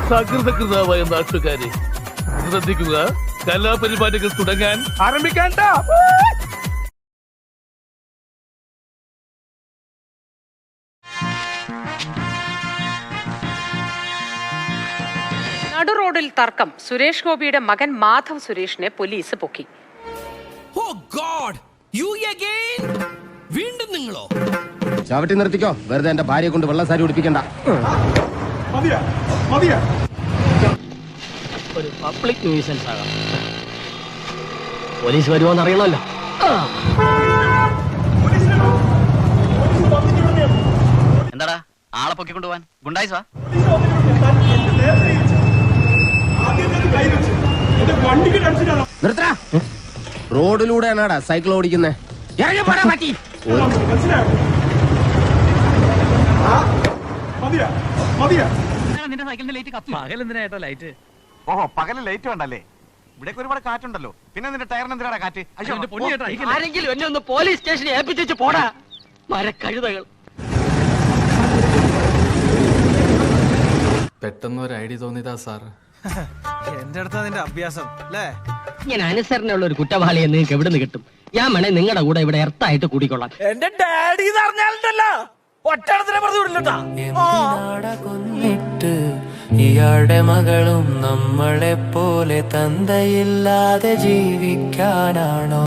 സകൃതകൃതാവായ നാട്ടുകാരെ ശ്രദ്ധിക്കുക, കലാപരിപാടികൾ തുടങ്ങാൻ ആരംഭിക്കാൻ. നടു റോഡിൽ തർക്കം. സുരേഷ് ഗോപിയുടെ മകൻ മാധവ് സുരേഷിനെ പോലീസ് പൊക്കി. വീണ്ടും നിങ്ങളോ? ചവിട്ടി നിർത്തിക്കോ, വെറുതെ എന്റെ ഭാര്യയെ കൊണ്ട് വെള്ള സാരി ഉടുപ്പിക്കണ്ട. ഒരു പബ്ലിക് ന്യൂസൻസ് ആകാം. പോലീസ് വരുമോന്ന് അറിയണമല്ലോ. എന്താടാ ആളെ പൊക്കിക്കൊണ്ടുപോവാൻ ഗുണ്ടായിസാ? നിർത്തടാ. റോഡിലൂടെയാണാടാ സൈക്കിൾ ഓടിക്കുന്നേ. നിന്റെ സൈക്കിളിന്റെ ലൈറ്റ് കത്തി. പകൽ എന്തിനായിട്ടോ ലൈറ്റ്? ഓഹോ, പകല് ലൈറ്റ് വേണ്ടല്ലേ? ഇവിടേക്ക് ഒരുപാട് കാറ്റുണ്ടല്ലോ. പിന്നെ നിന്റെ ടയറിന് എന്തിനാ കാറ്റ്? ആരെങ്കിലും എന്നെ ഒന്ന് പോലീസ് സ്റ്റേഷനിൽ ഏൽപ്പിച്ചു പോടാ മരക്കഴുതകൾ. പെട്ടെന്ന് ഒരു ഐഡിയ തോന്നിയതാ സാർ. എന്റെ അടുത്താ നിന്റെ അഭ്യാസം അല്ലേ? ഇങ്ങനെ അനുസരണയുള്ള ഒരു കുറ്റവാളിയെ നിങ്ങൾക്ക് എവിടെ നിന്ന് കിട്ടും? ഞാൻ വേണേ നിങ്ങളുടെ കൂടെ ഇവിടെ എർത്തായിട്ട് കൂടിക്കൊള്ളാം. എന്റെ ഡാഡി പറഞ്ഞാലുണ്ടല്ലോ ഒറ്റടത്തിനെ പറഞ്ഞു വിടില്ലട്ടാ. കൊന്നിട്ട് ഇയാളുടെ മകളും നമ്മളെ പോലെ തന്തയില്ലാതെ ജീവിക്കാനാണോ?